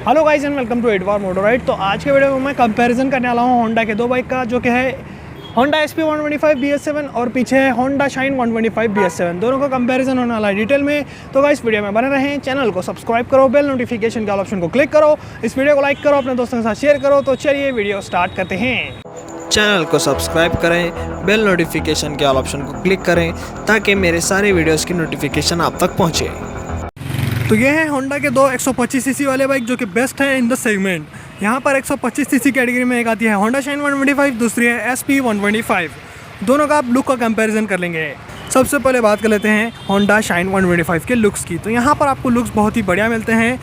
Hello guys and welcome to एडवार motor ride. तो आज के वीडियो में मैं कंपैरिजन करने वाला हूँ होंडा के दो बाइक का, जो कि है होंडा SP 125 BS7 और पीछे है होंडा शाइन 125 BS7। दोनों का कंपैरिजन होने वाला है डिटेल में। तो गाइस वीडियो में बने रहें, चैनल को सब्सक्राइब करो, बेल नोटिफिकेशन के ऑप्शन को क्लिक करो, इस वीडियो को लाइक करो, अपने दोस्तों के साथ शेयर करो। तो चलिए वीडियो स्टार्ट करते हैं। चैनल को सब्सक्राइब करें, बेल नोटिफिकेशन के ऑल ऑप्शन को क्लिक करें ताकि मेरे सारे वीडियोस की नोटिफिकेशन आप तक पहुंचे। तो ये है होंडा के दो 125 सीसी वाले बाइक, जो कि बेस्ट है इन द सेगमेंट। यहाँ पर 125 सीसी कैटेगरी में एक आती है होंडा शाइन 125, दूसरी है SP 125। दोनों का आप लुक का कंपैरिजन कर लेंगे। सबसे पहले बात कर लेते हैं होंडा शाइन 125 के लुक्स की। तो यहाँ पर आपको लुक्स बहुत ही बढ़िया मिलते हैं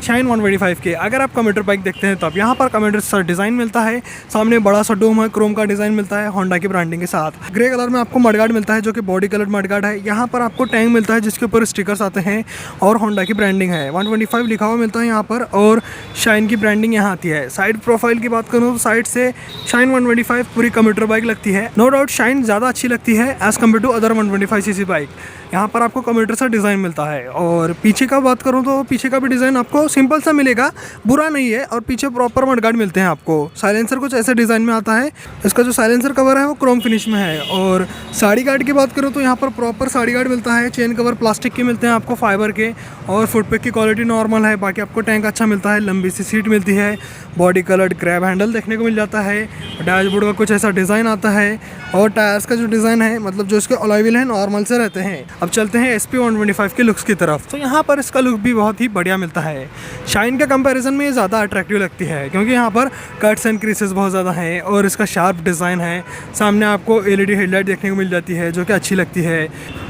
शाइन 125 के। अगर आप कम्यूटर बाइक देखते हैं तो अब यहाँ पर कम्यूटर सा डिज़ाइन मिलता है, सामने बड़ा सा डोम है, क्रोम का डिज़ाइन मिलता है होंडा की ब्रांडिंग के साथ। ग्रे कलर में आपको मडगार्ड मिलता है, जो कि बॉडी कलर मडगार्ड है। यहाँ पर आपको टैंक मिलता है जिसके ऊपर स्टिकर्स आते हैं और होंडा की ब्रांडिंग है। 125 लिखा हुआ मिलता है यहाँ पर, और शाइन की ब्रांडिंग यहाँ आती है। साइड प्रोफाइल की बात करूँ तो साइड से शाइन 125 पूरी कम्यूटर बाइक लगती है। नो डाउट शाइन ज़्यादा अच्छी लगती है as compare to other 125 CC bike. यहाँ पर आपको कम्यूटर सा डिज़ाइन मिलता है। और पीछे का बात करूँ तो पीछे का भी डिज़ाइन आपको सिंपल सा मिलेगा, बुरा नहीं है। और पीछे प्रॉपर मडगार्ड मिलते हैं आपको। साइलेंसर कुछ ऐसे डिज़ाइन में आता है। इसका जो साइलेंसर कवर है वो क्रोम फिनिश में है। और साड़ी गार्ड की बात करूँ तो यहाँ पर प्रॉपर साड़ी गार्ड मिलता है। चेन कवर प्लास्टिक के मिलते हैं आपको, फाइबर के। और फुटपैक की क्वालिटी नॉर्मल है। बाकी आपको टैंक अच्छा मिलता है, लंबी सी सीट मिलती है, बॉडी कलर्ड ग्रैब हैंडल देखने को मिल जाता है। डैशबोर्ड का कुछ ऐसा डिज़ाइन आता है। और टायर्स का जो डिज़ाइन है, मतलब जो इसके अलॉय व्हील है, नॉर्मल से रहते हैं। अब चलते हैं SP 125 के लुक्स की तरफ। तो यहाँ पर इसका लुक भी बहुत ही बढ़िया मिलता है। शाइन के कंपैरिजन में ये ज़्यादा अट्रैक्टिव लगती है, क्योंकि यहाँ पर कट्स एंड क्रीसेस बहुत ज़्यादा हैं और इसका शार्प डिज़ाइन है। सामने आपको LED हेडलाइट देखने को मिल जाती है, जो कि अच्छी लगती है।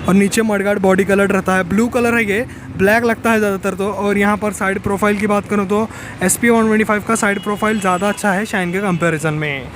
और नीचे मडगार्ड बॉडी कलर रहता है, ब्लू कलर है, ये ब्लैक लगता है ज़्यादातर तो। और यहाँ पर साइड प्रोफाइल की बात करूँ तो SP 125 का साइड प्रोफाइल ज़्यादा अच्छा है शाइन के कंपैरिजन में।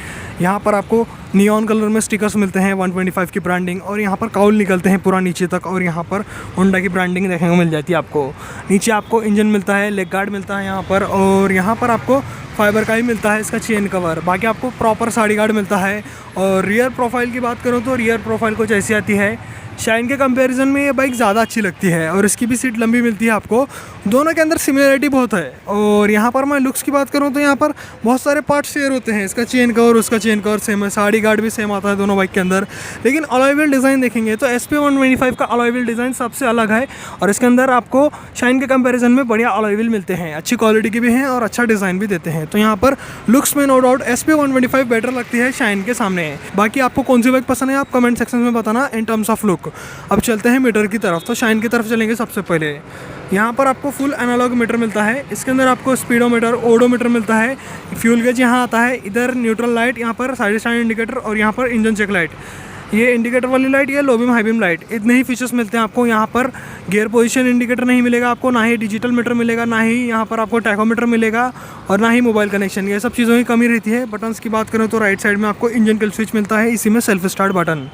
यहाँ पर आपको नियॉन कलर में स्टिकर्स मिलते हैं 125 की ब्रांडिंग, और यहाँ पर काउल निकलते हैं पूरा नीचे तक। और यहाँ पर होंडा की ब्रांडिंग देखने को मिल जाती है आपको। नीचे आपको इंजन मिलता है, लेग गार्ड मिलता है यहाँ पर। और यहाँ पर आपको फाइबर का ही मिलता है इसका चेन कवर। बाकी आपको प्रॉपर साड़ी गार्ड मिलता है। और रियर प्रोफाइल की बात करूँ तो रियर प्रोफाइल कुछ ऐसी आती है। शाइन के कंपैरिजन में ये बाइक ज़्यादा अच्छी लगती है, और इसकी भी सीट लंबी मिलती है आपको। दोनों के अंदर सिमिलरिटी बहुत है। और यहाँ पर मैं लुक्स की बात करूँ तो यहाँ पर बहुत सारे पार्ट शेयर होते हैं। इसका चेन कवर, उसका चेन कवर सेम है, साड़ी गार्ड भी सेम आता है दोनों बाइक के अंदर। लेकिन अलॉय व्हील डिज़ाइन देखेंगे तो SP 125 का अलॉय व्हील डिज़ाइन सबसे अलग है, और इसके अंदर आपको शाइन के कंपैरिजन में बढ़िया अलॉय व्हील मिलते हैं, अच्छी क्वालिटी के भी हैं और अच्छा डिज़ाइन भी देते हैं। तो यहाँ पर लुक्स में नो डाउट SP 125 बेटर लगती है शाइन के सामने। बाकी आपको कौन सी बाइक पसंद है आप कमेंट सेक्शन में बताना इन टर्म्स ऑफ लुक। अब चलते हैं मीटर की तरफ। तो शाइन की तरफ चलेंगे सबसे पहले। यहाँ पर आपको फुल एनालॉग मीटर मिलता है। इसके अंदर आपको स्पीडोमीटर, ओडोमीटर मिलता है। फ्यूल गेज यहाँ आता है, इधर न्यूट्रल लाइट, यहाँ पर साइड स्टैंड इंडिकेटर, और यहाँ पर इंजन चेक लाइट। ये इंडिकेटर वाली लाइट, ये low beam high beam light, इतने ही फीचर्स मिलते हैं आपको। यहाँ पर गियर पोजीशन इंडिकेटर नहीं मिलेगा आपको, ना ही डिजिटल मीटर मिलेगा, ना ही यहाँ पर आपको टैकोमीटर मिलेगा, और ना ही मोबाइल कनेक्शन। ये सब चीज़ों की कमी रहती है। बटन्स की बात करें तो राइट साइड में आपको इंजन किल स्विच मिलता है, इसी में सेल्फ स्टार्ट बटन।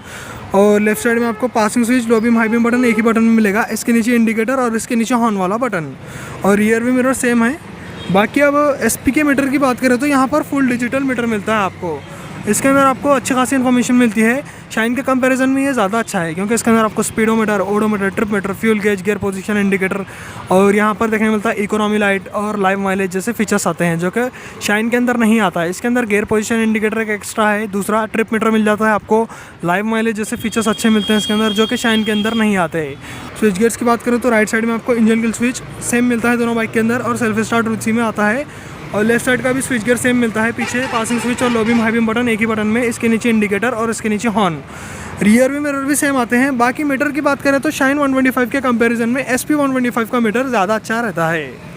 और लेफ्ट साइड में आपको passing switch, low beam high beam button एक ही बटन में मिलेगा। इसके नीचे इंडिकेटर और इसके नीचे हॉर्न वाला बटन। और रियर भी मिरर सेम है। बाकी अब SP के मीटर की बात करें तो यहाँ पर फुल डिजिटल मीटर मिलता है आपको। इसके अंदर आपको अच्छी खासी इन्फॉर्मेशन मिलती है। शाइन के कंपैरिजन में ये ज़्यादा अच्छा है, क्योंकि इसके अंदर आपको speedometer, odometer, trip meter, fuel gauge, gear position indicator, और यहाँ पर देखने मिलता है इकोनॉमी लाइट और लाइव माइलेज जैसे फीचर्स आते हैं, जो कि शाइन के अंदर नहीं आता है। इसके अंदर गियर पोजीशन इंडिकेटर एक एक्स्ट्रा है, दूसरा ट्रिप मीटर मिल जाता है आपको, लाइव माइलेज जैसे फीचर्स अच्छे मिलते हैं इसके अंदर, जो कि शाइन के अंदर नहीं आते। स्विच गियर्स की बात करें तो राइट साइड में आपको इंजन किल स्विच सेम मिलता है दोनों बाइक के अंदर, और सेल्फ स्टार्ट उसी में आता है। और लेफ्ट साइड का भी स्विच गियर सेम मिलता है। पीछे पासिंग स्विच और low beam high beam button एक ही बटन में, इसके नीचे इंडिकेटर और इसके नीचे हॉर्न। रियर भी मिरर भी सेम आते हैं। बाकी मीटर की बात करें तो शाइन 125 के कंपैरिजन में SP 125 का मीटर ज़्यादा अच्छा रहता है।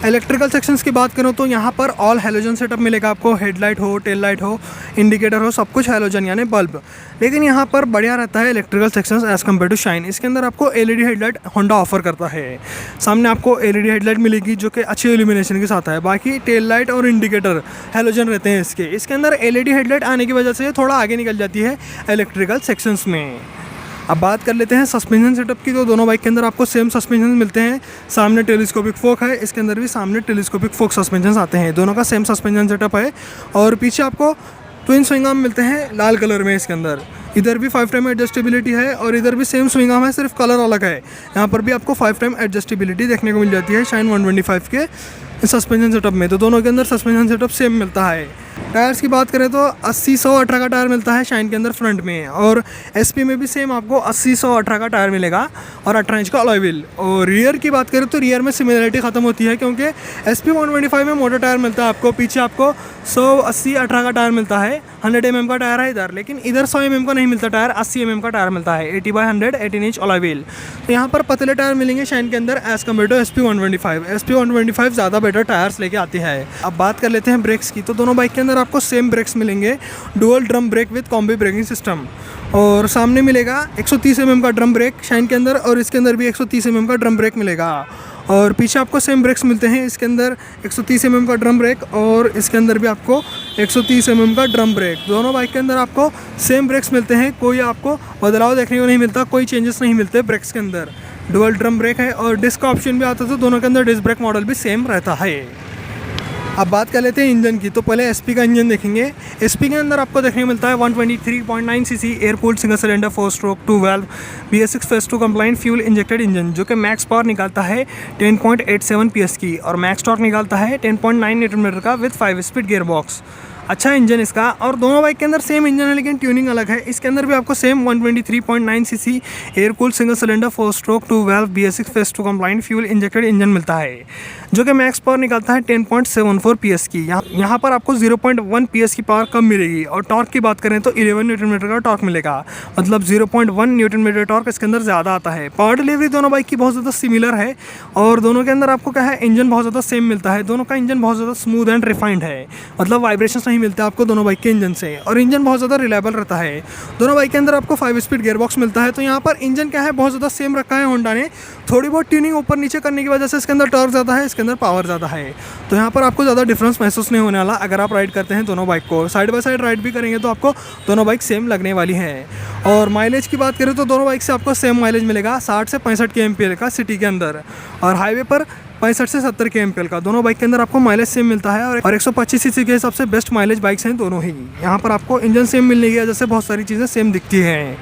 इलेक्ट्रिकल सेक्शंस की बात करूँ तो यहाँ पर ऑल हैलोजन सेटअप मिलेगा आपको। हेडलाइट हो, टेल लाइट हो, इंडिकेटर हो, सब कुछ हैलोजन यानी बल्ब। लेकिन यहाँ पर बढ़िया रहता है electrical sections as compare to Shine. इसके अंदर आपको LED हेडलाइट होंडा ऑफर करता है। सामने आपको LED हेडलाइट मिलेगी, जो कि अच्छी इल्यूमिनेशन के साथ है। बाकी टेल लाइट और इंडिकेटर हैलोजन रहते हैं इसके अंदर LED हेडलाइट आने की वजह से थोड़ा आगे निकल जाती है इलेक्ट्रिकल सेक्शंस में। अब बात कर लेते हैं सस्पेंशन सेटअप की। तो दोनों बाइक के अंदर आपको सेम सस्पेंशन मिलते हैं। सामने टेलीस्कोपिक फोक है, इसके अंदर भी सामने टेलीस्कोपिक फोक सस्पेंशन आते हैं। दोनों का सेम सस्पेंशन सेटअप है। और पीछे आपको ट्विन स्विंग आर्म मिलते हैं लाल कलर में। इसके अंदर इधर भी 5 टाइम एडजस्टेबिलिटी है और इधर भी सेम स्विंग आर्म है, सिर्फ कलर अलग है। यहाँ पर भी आपको 5 टाइम एडजस्टेबिलिटी देखने को मिल जाती है शाइन 125 के सस्पेंशन सेटअप में, तो दोनों के अंदर सस्पेंशन सेटअप सेम मिलता है। टायर्स की बात करें तो 80-100-18 का टायर मिलता है शाइन के अंदर फ्रंट में, और एसपी में भी सेम आपको 80-100-18 का टायर मिलेगा और 18 इंच का अलॉय व्हील। और रियर की बात करें तो रियर में सिमिलरिटी ख़त्म होती है, क्योंकि SP 125 में मोटा टायर मिलता है आपको, पीछे आपको 100-80-18 का टायर मिलता है, 100 mm का टायर है इधर, लेकिन इधर 100 mm का नहीं मिलता टायर, 80 mm का टायर मिलता है, 80/100 18 इंच अलॉय व्हील। तो यहाँ पर पतले टायर मिलेंगे शाइन के अंदर as compare to SP 125। SP 125 ज़्यादा बेटर टायर्स लेके आती है। अब बात कर लेते हैं ब्रेक्स की, तो दोनों बाइक के अंदर आपको सेम ब्रेक्स मिलेंगे, dual drum brake with combi braking system. और सामने मिलेगा 130 mm का ड्रम ब्रेक शाइन के अंदर, और इसके अंदर भी 130 mm का ड्रम ब्रेक मिलेगा। और पीछे आपको सेम ब्रेक्स मिलते हैं, इसके अंदर 130 mm का ड्रम ब्रेक और इसके अंदर भी आपको 130 mm का ड्रम ब्रेक। दोनों बाइक के अंदर आपको सेम ब्रेक्स मिलते हैं, कोई आपको बदलाव देखने को नहीं मिलता, कोई चेंजेस नहीं मिलते ब्रेक्स के अंदर। डुअल ड्रम ब्रेक है और डिस्क ऑप्शन भी आता है, तो दोनों के अंदर डिस्क ब्रेक मॉडल भी सेम रहता है। अब बात कर लेते हैं इंजन की, तो पहले SP का इंजन देखेंगे। SP के अंदर आपको देखने को मिलता है 123.9 cc air cooled single cylinder 4 stroke 2 valve BS6 phase 2 compliant fuel injected engine, जो कि मैक्स पावर निकालता है 10.87 PS की और मैक्स टॉर्क निकालता है 10.9 Nm का विद 5 स्पीड गियर बॉक्स। अच्छा इंजन इसका, और दोनों बाइक के अंदर सेम इंजन है लेकिन ट्यूनिंग अलग है। इसके अंदर भी आपको same 123.9 cc air cooled single cylinder 4 stroke 2 valve BS6 phase 2 compliant fuel injected engine मिलता है, जो कि मैक्स पावर निकालता है 10.74 PS की। यहाँ पर आपको 0.1 PS की पावर कम मिलेगी, और टॉर्क की बात करें तो 11 Nm का टॉर्क मिलेगा, मतलब 0.1 Nm टॉर्क इसके अंदर ज़्यादा आता है। पावर डिलीवरी दोनों बाइक की बहुत ज़्यादा सिमिलर है, और दोनों के अंदर आपको क्या है, इंजन बहुत ज़्यादा सेम मिलता है। दोनों का इंजन बहुत ज़्यादा स्मूथ एंड रिफाइंड है, मतलब वाइब्रेशन नहीं मिलता आपको दोनों बाइक के इंजन से, और इंजन बहुत ज़्यादा रिलायबल रहता है। दोनों बाइक के अंदर आपको 5 स्पीड गियर बॉक्स मिलता है। तो यहाँ पर इंजन क्या है, बहुत ज़्यादा सेम रखा है होंडा ने, थोड़ी बहुत ट्यूनिंग ऊपर नीचे करने की वजह से इसके अंदर टॉर्क ज़्यादा है, इसके अंदर पावर ज़्यादा है। तो यहाँ पर आपको ज़्यादा डिफरेंस महसूस नहीं होने वाला। अगर आप राइड करते हैं दोनों बाइक को साइड बाय साइड राइड भी करेंगे तो आपको दोनों बाइक सेम लगने वाली है। और माइलेज की बात करें तो दोनों बाइक से आपको सेम माइलेज मिलेगा, 60 से 65 kmpl का सिटी के अंदर, और हाईवे पर 65 से 70 kmpl का। दोनों बाइक के अंदर आपको माइलेज सेम मिलता है, और 125 cc के हिसाब से बेस्ट माइलेज बाइक्स हैं दोनों ही। यहाँ पर आपको इंजन सेम मिलने की वजह से बहुत सारी चीज़ें सेम दिखती हैं।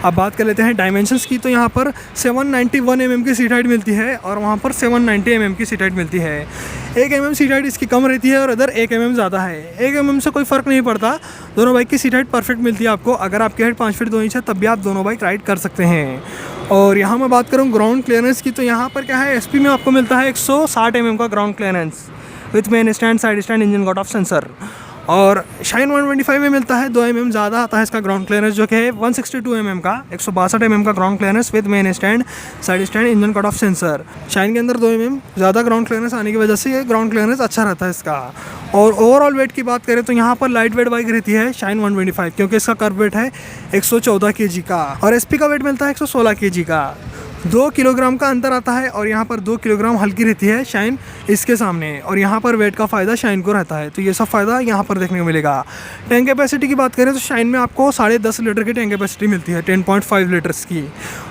अब बात कर लेते हैं डायमेंशंस की, तो यहाँ पर 791 mm की सीट हाइट मिलती है, और वहाँ पर 790 mm की सीट हाइट मिलती है। 1 mm सीट हाइट इसकी कम रहती है और इधर 1 mm ज़्यादा है। 1 mm से कोई फ़र्क नहीं पड़ता, दोनों बाइक की सीट हाइट परफेक्ट मिलती है आपको। अगर आपकी हाइट 5 फीट 2 इंच है तब भी आप दोनों बाइक राइड कर सकते हैं। और यहाँ मैं बात करूँ ग्राउंड क्लियरेंस की, तो यहाँ पर क्या है, SP में आपको मिलता है 160 mm का ground clearance with main stand, side stand, engine cut off sensor. और शाइन 125 में मिलता है 2 mm ज़्यादा आता है इसका ग्राउंड क्लियरेंस, जो कि है 162 mm का, 162 mm का ground clearance with main stand, side stand, engine cut off sensor. Shine के अंदर 2 mm ज़्यादा ग्राउंड क्लियरेंस आने की वजह से ये ग्राउंड क्लियरेंस अच्छा रहता है इसका। और ओवरऑल वेट की बात करें तो यहाँ पर लाइट वेट बाइक रहती है शाइन 125, क्योंकि इसका कर्व वेट है 114 kg का, और SP का वेट मिलता है 116 kg का। 2 किलोग्राम का अंतर आता है, और यहाँ पर 2 किलोग्राम हल्की रहती है शाइन इसके सामने, और यहाँ पर वेट का फ़ायदा शाइन को रहता है। तो ये सब फ़ायदा यहाँ पर देखने को मिलेगा। टैंक कैपेसिटी की बात करें तो शाइन में आपको 10.5 लीटर की टैंक कैपेसिटी मिलती है, 10.5 लीटर्स की,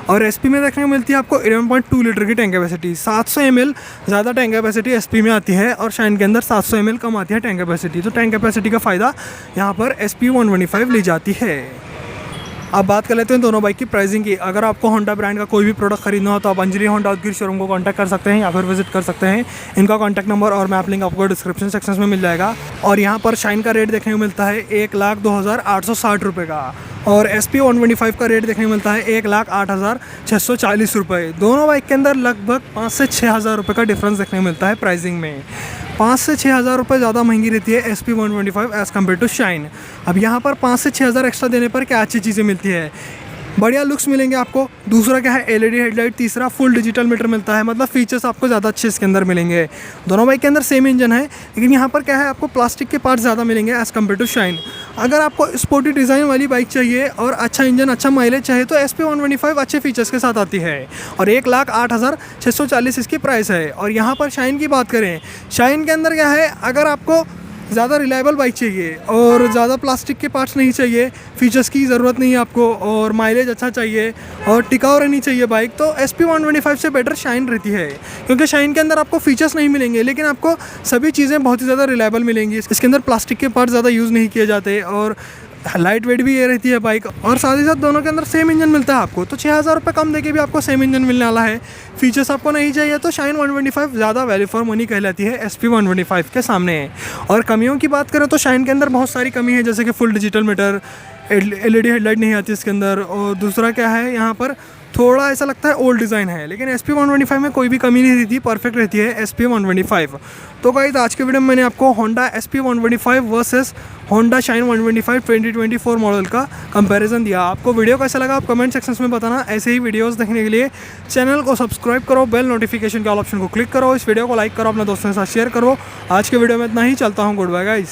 और SP में देखने को मिलती है आपको 11.2 लीटर की टैंक कैपेसिटी। 700 ml ज़्यादा टैंक कैपेसिटी SP में आती है, और शाइन के अंदर 700 ml कम आती है टैंक कैपेसिटी। तो टैंक कैपेसिटी का फ़ायदा यहाँ पर SP 125 ली जाती है। अब बात कर लेते हैं दोनों बाइक की प्राइसिंग की। अगर आपको होंडा ब्रांड का कोई भी प्रोडक्ट खरीदना हो तो आप अंजलि होंडा उदगीर शोरूम को कांटेक्ट कर सकते हैं या फिर विजिट कर सकते हैं। इनका कांटेक्ट नंबर और मैप लिंक आपको डिस्क्रिप्शन सेक्शन में मिल जाएगा। और यहाँ पर शाइन का रेट देखने को मिलता है 1,02,860 रुपये का, और SP 125 का रेट देखने को मिलता है 1,08,640 रुपये। दोनों बाइक के अंदर लगभग 5 से 6 हज़ार रुपये का डिफरेंस देखने को मिलता है प्राइसिंग में। 5 से 6 हज़ार रुपये ज़्यादा महंगी रहती है SP 125 as compare to Shine. अब यहाँ पर 5 से 6 हज़ार एक्स्ट्रा देने पर क्या अच्छी चीज़ें मिलती है, बढ़िया लुक्स मिलेंगे आपको। दूसरा क्या है, LED हेडलाइट। तीसरा फुल डिजिटल मीटर मिलता है, मतलब फीचर्स आपको ज़्यादा अच्छे इसके अंदर मिलेंगे। दोनों बाइक के अंदर सेम इंजन है, लेकिन यहाँ पर क्या है, आपको प्लास्टिक के पार्ट्स ज़्यादा मिलेंगे एज़ कम्पेयर टू शाइन। अगर आपको स्पोर्टी डिज़ाइन वाली बाइक चाहिए और अच्छा इंजन अच्छा माइलेज चाहिए तो SP 125 अच्छे फीचर्स के साथ आती है, और 1,08,640 इसकी प्राइस है। और यहाँ पर शाइन की बात करें, शाइन के अंदर क्या है, अगर आपको ज़्यादा रिलायबल बाइक चाहिए और ज़्यादा प्लास्टिक के पार्ट्स नहीं चाहिए, फीचर्स की ज़रूरत नहीं है आपको, और माइलेज अच्छा चाहिए और टिकाऊ रहनी चाहिए बाइक, तो SP 125 से बेटर शाइन रहती है। क्योंकि शाइन के अंदर आपको फीचर्स नहीं मिलेंगे, लेकिन आपको सभी चीज़ें बहुत ही ज़्यादा रिलायबल मिलेंगी। इसके अंदर प्लास्टिक के पार्ट्स ज़्यादा यूज़ नहीं किए जाते, और लाइट वेट भी ये रहती है बाइक, और साथ ही साथ दोनों के अंदर सेम इंजन मिलता है आपको। तो 6,000 रुपये कम देके भी आपको सेम इंजन मिलने वाला है। फीचर्स आपको नहीं चाहिए तो शाइन 125 ज़्यादा वैल्यू फॉर मनी कहलाती है SP 125 के सामने। और कमियों की बात करें तो शाइन के अंदर बहुत सारी कमी है, जैसे कि full digital meter, LED headlight नहीं आती इसके अंदर, और दूसरा क्या है यहाँ पर थोड़ा ऐसा लगता है ओल्ड डिज़ाइन है। लेकिन SP 125 में कोई भी कमी नहीं रहती, परफेक्ट रहती है SP 125। तो गाइस आज के वीडियो में मैंने आपको Honda SP 125 versus Honda shine 125 2024 model का कंपैरिजन दिया। आपको वीडियो कैसा लगा आप कमेंट सेक्शन में बताना। ऐसे ही वीडियोस देखने के लिए चैनल को सब्सक्राइब करो, बेल नोटिफिकेशन के ऑल ऑप्शन को क्लिक करो, इस वीडियो को लाइक करो, अपने दोस्तों के साथ शेयर करो। आज के वीडियो में इतना ही, चलता हूँ, गुड बाय गाइस।